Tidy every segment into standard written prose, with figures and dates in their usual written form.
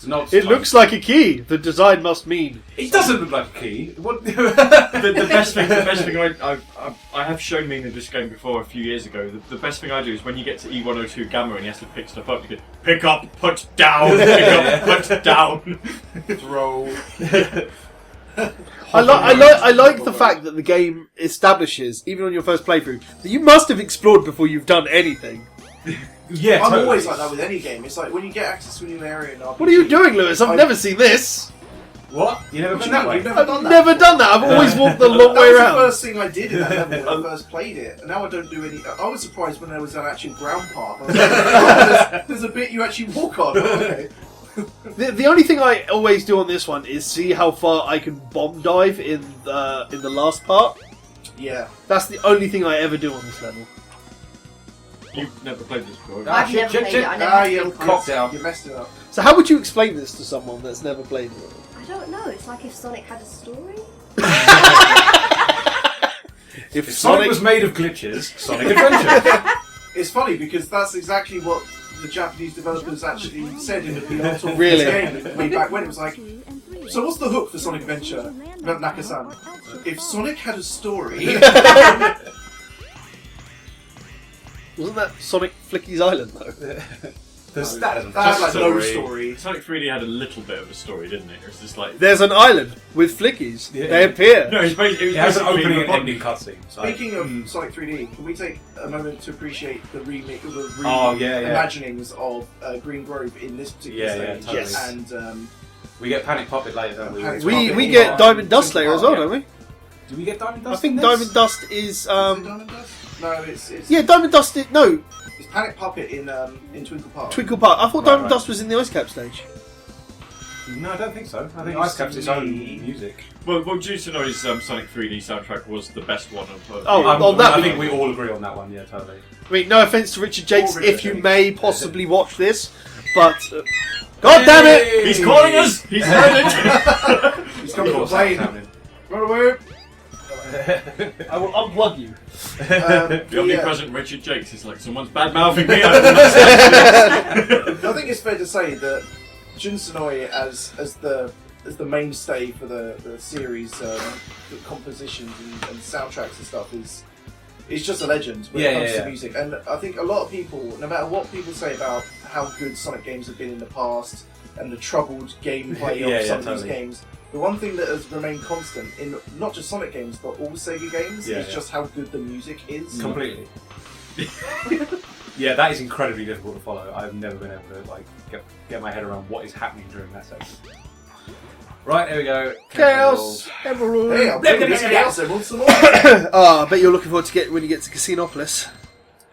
It looks like a key. The design must mean. It doesn't look like a key. What? The best thing I have shown Mena this game before a few years ago. The best thing I do is when you get to E102 Gamma and he has to pick stuff up, you go pick up, put down, pick up, put down, throw. I like the fact that the game establishes, even on your first playthrough, that you must have explored before you've done anything. Yeah, I'm always like that with any game. It's like when you get access to a new area in RPG. What are you doing, Lewis? I've never seen this. What? You never been that way? You've never done that? Never done that. I've always walked the long way That was around. the first thing I did in that level when I first played it. And now I don't do any... I was surprised when there was an actual ground path. I was like, oh, there's a bit you actually walk on. Okay. The only thing I always do on this one is see how far I can bomb dive in the last part. Yeah. That's the only thing I ever do on this level. You've never played this before. I've never played it. I never Cock down. You messed it up. So how would you explain this to someone that's never played it? I don't know. It's like if Sonic had a story. If Sonic was made of glitches, Sonic Adventure. It's funny because that's exactly what the Japanese developers actually said in the PR talk Really? for this game way back when. It was like, so what's the hook for Sonic Adventure? Naka-san. If Sonic had a story... Wasn't that Sonic Flicky's Island though? That doesn't That had like no story. Sonic 3D had a little bit of a story, didn't it? It was just like... There's an island with flickies. Yeah. They appear. No, it was It has an basically opening the and button. ending cutscene. So. Speaking of Sonic 3D, can we take a moment to appreciate the Oh, yeah, yeah. imaginings of Green Grove in this particular Yeah, yeah, stage? totally. Yes. And We get Panic Puppet later, don't we? Panic We Puppet get in Diamond Dust later as well, yeah. don't we? Do we get Diamond Dust? I think in this? Diamond Dust is Is it Diamond Dust? No, it's yeah, Diamond Dust is no it's Panic Puppet in Twinkle Park. Twinkle Park. I thought Right, Diamond right. Dust was in the Ice Cap stage. No, I don't think so. I think Used Ice Cap's to its own be. music. Well, Joscelyne's Sonic 3D soundtrack was the best one of... Oh, yeah. on that I we- think we all agree on that one, yeah, totally. I mean, no offense to Richard Jakes, Richard if you Jakes. may possibly watch this, but God damn it! He's calling us! He's heard it! He's coming to play. Run away! I will unplug you. The omnipresent Richard Jakes is like, someone's bad-mouthing me. I think it's fair to say that Joscelyne as the mainstay for the series, the compositions and soundtracks and stuff is just a legend when it comes to music. And I think a lot of people, no matter what people say about how good Sonic games have been in the past and the troubled gameplay of some of these games, the one thing that has remained constant in not just Sonic games but all Sega games is just how good the music is. Completely. Yeah, that is incredibly difficult to follow. I've never been able to like get my head around what is happening during that section. Right, there we go. Chaos Emerald. Hey, I'll play this Chaos Emerald some more. I bet you're looking forward to when you get to Casinopolis.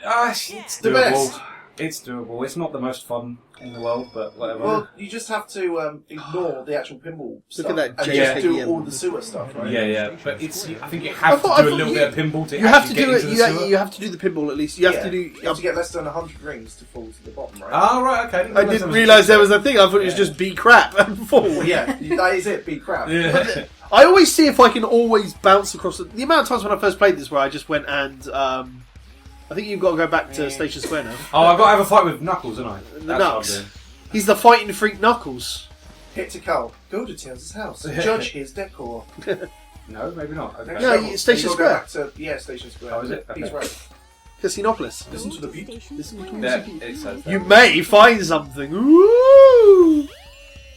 It's the doable. best. It's doable. It's not the most fun in the world, but whatever. Well, you just have to ignore the actual pinball stuff at that and JKM. just do all the sewer stuff, right? yeah, but it's. I think you have I to do a thought little bit of pinball to You have to actually do get it. into the sewer. You have to do the pinball at least. You have Yeah. to do. You have to get less than 100 rings to fall to the bottom, right? Oh, right, okay. I didn't realise there was a thing. I thought it was just be crap and fall. Well, yeah, that is it. Be crap. Yeah. I always see if I can always bounce across the amount of times when I first played this where I just went and I think you've got to go back to Station Square now. Oh, I've got to have a fight with Knuckles, haven't I? The That's what I'm Knucks. doing. He's the fighting freak Knuckles. Hit to Cal. Go to Tails' house. Judge his decor. No, maybe not. Okay. No, Station You Square. gotta go back to, Station Square. Oh, is it? He's Okay. right. Casinopolis. Listen to the beat. Listen to There, music. it says that. You may find something. Ooh!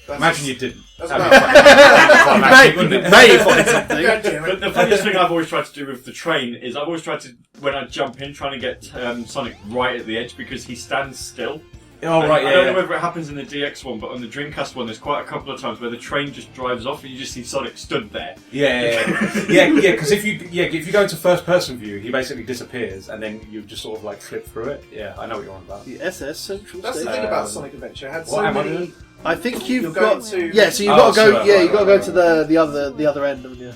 Imagine you didn't. That's That'd about- be You quite may find something. God damn But it. the funniest thing I've always tried to do with the train is I've always tried to, when I jump in, trying to get Sonic right at the edge because he stands still. Oh, And right, I don't know yeah. whether it happens in the DX one, but on the Dreamcast one, there's quite a couple of times where the train just drives off and you just see Sonic stood there. Yeah, because if you go into first person view, he basically disappears and then you just sort of like flip through it. Yeah, I know what you're on about. The SS Central That's the Station. thing about Sonic Adventure. It had What so am I many. doing? I think You're you've going got to- yeah. So you've Oh, got to go. sewer, Yeah, right, you've got to go right, to right. the other end, haven't you?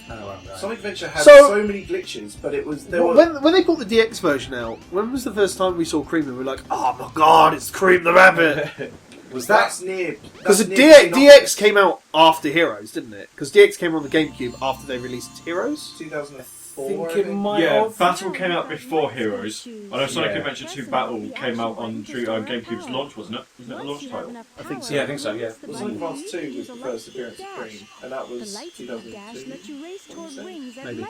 I know where I'm going. Sonic Adventure had So- so many glitches, but it was there were. When they brought the DX version out, when was the first time we saw Cream and we were like, oh my god, it's Cream the Rabbit? Was that? That's near. Because the that's near DX came out after Heroes, didn't it? Because DX came on the GameCube after they released Heroes. 2003. 4. think it might Yeah, have. Battle came out before Heroes. I know Sonic Adventure 2 Battle came out on GameCube's launch, wasn't it? Wasn't it a launch title? I think so. Yeah, I think so. Yeah. Well, Sonic Advance 2 was the first appearance of Cream, and that was 2002. Maybe.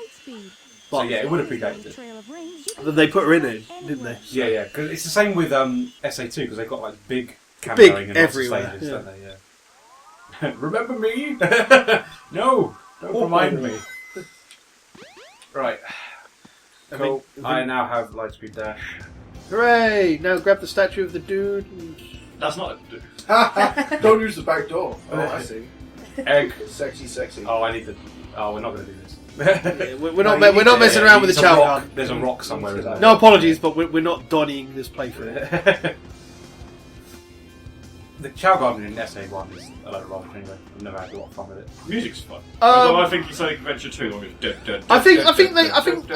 So yeah, it would have predated it. Then they put her in it, didn't they? Yeah, yeah. Because it's the same with SA2 because they've got like big cameoing Big in lots everywhere, of stages, yeah. don't they? Yeah. Remember me? No, don't remind me. Right. Cool. I now have Lightspeed Dash. Hooray! Now grab the statue of the dude. And... That's not. Don't use the back door. Oh, I see. Egg. Sexy. Oh, I need the. Oh, we're not going to do this. Yeah, we're not messing around with the chow gun. There's a rock somewhere, isn't there? No apologies, but we're not donning this playthrough. The Chow Garden in SA1 is a load of rubbish anyway. I've never had a lot of fun with it. Music's fun. Although I think Sonic Adventure 2 the one is I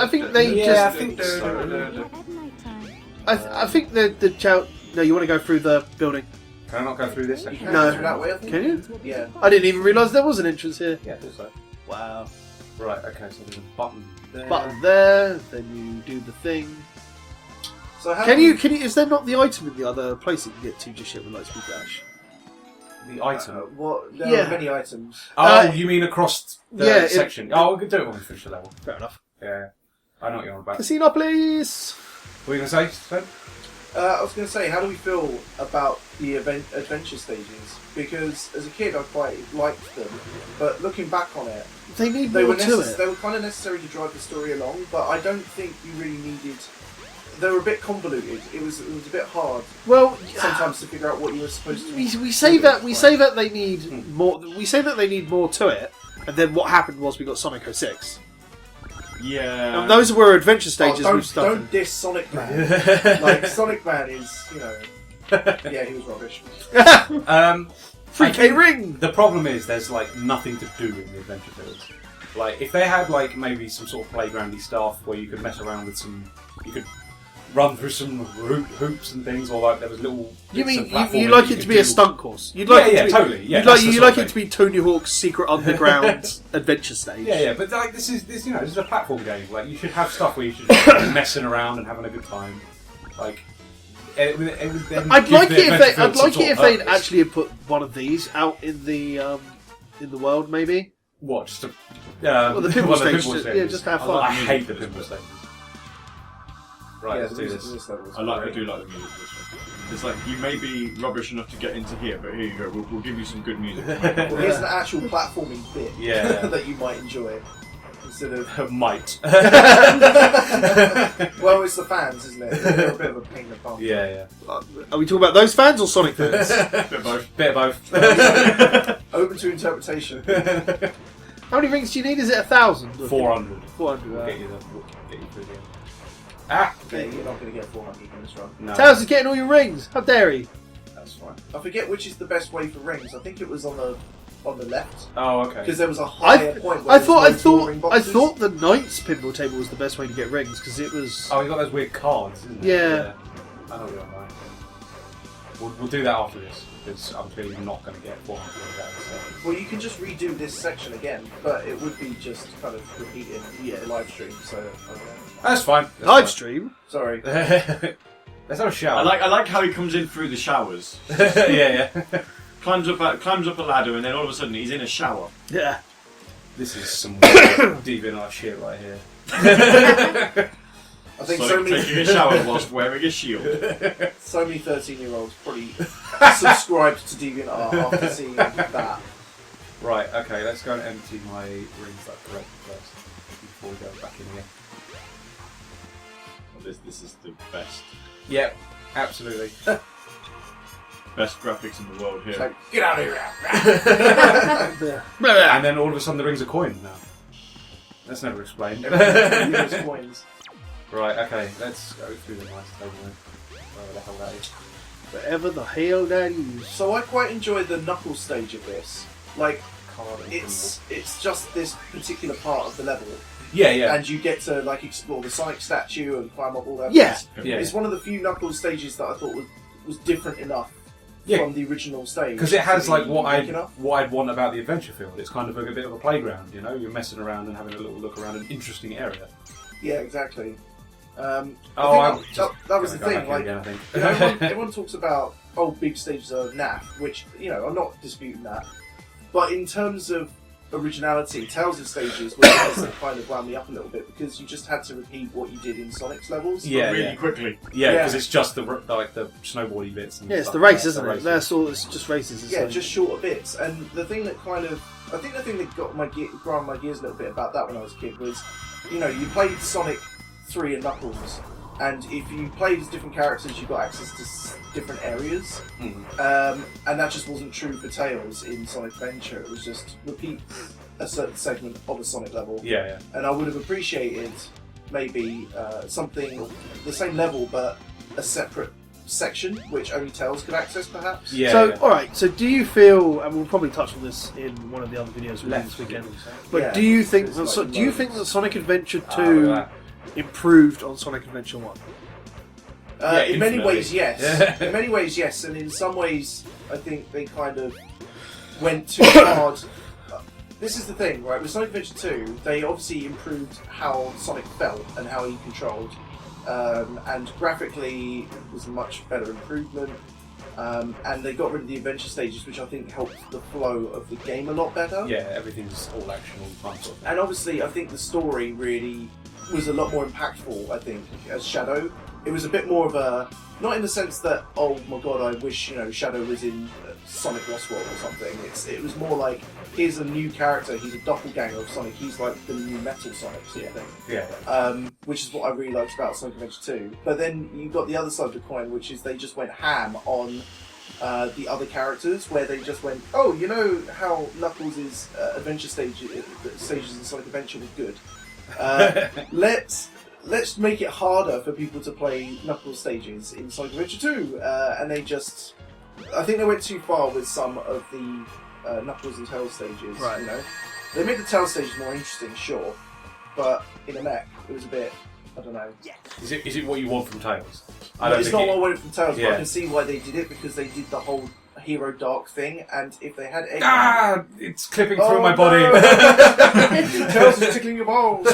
think they Yeah, I just. think so. I think the chow. No, you want to go through the building? Can I not go through this section? No. Through that way, I think. Can you? Yeah. I didn't even realise there was an entrance here. Yeah, I think so. Wow. Right, okay, so there's a button there. Button there. Then you do the thing. So how Can you? Is there not the item in the other place that you can get to just yet with Lightspeed Dash? The item. What? There Yeah. are many items. Oh, you mean across the yeah, section? Oh, we could do it when we finish the level. Fair enough. Yeah, I know what you're on about. Casino, please. What were you going to say, Svend? I was going to say, how do we feel about the adventure stages? Because as a kid, I quite liked them, but looking back on it, They need they more were to it. they were kind of necessary to drive the story along. But I don't think you really needed. They were a bit convoluted. It was a bit hard Well, sometimes to figure out what you were supposed to. we say that they need more. We say that they need more to it, and then what happened was we got Sonic 06. Yeah. And those were adventure stages Oh, with stuff. don't diss Sonic Man. Like Sonic Man is, yeah, he was rubbish. 3K ring. The problem is there's like nothing to do in the adventure fields. Like if they had like maybe some sort of playgroundy stuff where you could mess around with you could run through some hoops and things, or like there was little. You bits mean of platforming you like that it to could be a do. stunt course? You'd like Yeah, it to be, totally. Yeah, you like it to be Tony Hawk's Secret Underground adventure stage. Yeah, but like this is a platform game. Like you should have stuff where you should just be messing around and having a good time. Like it would then I'd give like the it adventure if field some sort they'd of purpose. actually have put one of these out in the world, maybe. What? Just Well, the pinball one of the stage, pinball yeah, stages. just have fun. I hate the pinball stages. Right, let's do this. I do like the music for this one. It's like, you may be rubbish enough to get into here, but here you go, we'll give you some good music. Well, here's an actual platforming bit Yeah. that you might enjoy instead of. Might. Well, it's the fans, isn't it? They're a bit of a pain in the bum. Yeah. Are we talking about those fans or Sonic fans? Bit of both. Bit of both. Open to interpretation. How many rings do you need? Is it 1,000? 400. 400. We'll Wow. get you through the end. Ah! Okay, you're not going to get 400 in this run. No. Tails is getting all your rings. How dare he? That's fine. I forget which is the best way for rings. I think it was on the left Oh, okay. because there was a higher point. Where I thought boxes. the Knights pinball table was the best way to get rings because it was. Oh, you got those weird cards, isn't it? Yeah. I know what you're on about. We'll do that after this because I'm clearly not going to get 400 of that. So. Well, you can just redo this section again, but it would be just kind of repeating the live stream. So That's fine. Live stream? sorry. Let's have a shower. I like how he comes in through the showers. yeah. climbs up a ladder, and then all of a sudden he's in a shower. Yeah. This is some DeviantArt shit right here. I think Sonic taking a shower whilst wearing a shield. so many 13-year-olds probably subscribed to DeviantArt after seeing that. Right, okay, let's go and empty my rings that I collected first before we go back in again. Well, this is the best Yep, absolutely. graphics in the world It's here. like, get out of here! And then all of a sudden the rings are coins now. That's never explained. Use coins. Right, okay, let's go through the nice table then. Where the hell that is. Whatever the hell that is. So I quite enjoy the knuckle stage of this. Like, Card and it's just this particular part of the level, yeah. and you get to like explore the Sonic statue and climb up all that. Yeah. Yeah. It's one of the few knuckles stages that I thought was different enough from the original stage. Because it has like what unique I'd enough. want about the adventure field. It's kind of a bit of a playground, you know. You're messing around and having a little look around an interesting area. Yeah, exactly. I That was the thing. Like, again, I think. you know, everyone talks about big stages are naff, which I'm not disputing that. But in terms of originality, Tales of stages was the thing that kind of wound me up a little bit because you just had to repeat what you did in Sonic's levels. Really quickly. Yeah, because it's just the snowboardy bits. And Yeah, it's stuff. the race, isn't the it? race. That's all. It's just races. Isn't Yeah, it? just shorter bits. And the thing that I think the thing that ground my gears a little bit about that when I was a kid was, you played Sonic 3 and Knuckles, and if you played as different characters, you got access to different areas. And that just wasn't true for Tails in Sonic Adventure. It was just repeat a certain segment of a Sonic level. Yeah. And I would have appreciated maybe something the same level but a separate section which only Tails could access, perhaps. Yeah. So, all right. So, do you feel? And we'll probably touch on this in one of the other videos we do this weekend. But Yeah, do you think? it's like Do you think that Sonic Adventure Oh, 2 improved on Sonic Adventure 1? In many infinitely. ways, yes. Yeah. In many ways, yes. And in some ways, I think they kind of went too hard. This is the thing, right? With Sonic Adventure 2, they obviously improved how Sonic felt and how he controlled. And graphically, it was a much better improvement. And they got rid of the adventure stages, which I think helped the flow of the game a lot better. Yeah, everything's all action, all fun sort of thing. And obviously, I think the story really was a lot more impactful, I think, as Shadow. It was a bit more of a... Not in the sense that, oh my god, I wish, Shadow was in Sonic Lost World or something. It was more like, here's a new character, he's a doppelganger of Sonic, he's like the new Metal Sonic sort of thing. Yeah. Which is what I really liked about Sonic Adventure 2. But then you got the other side of the coin, which is they just went ham on the other characters, where they just went, oh, you know how Knuckles' adventure stages in Sonic Adventure was good? Let's make it harder for people to play Knuckles stages in Sonic Adventure 2. And they just... I think they went too far with some of the Knuckles and Tails stages, Right. They made the Tails stages more interesting, sure. But in a mech, it was a bit... I don't know. Is it what you want from Tails? It's not what I wanted from Tails, but Yeah. I can see why they did it, because they did the whole Hero Dark thing, and if they had Eggman... Ah! It's clipping through Oh, my body. no. Tails is tickling your balls!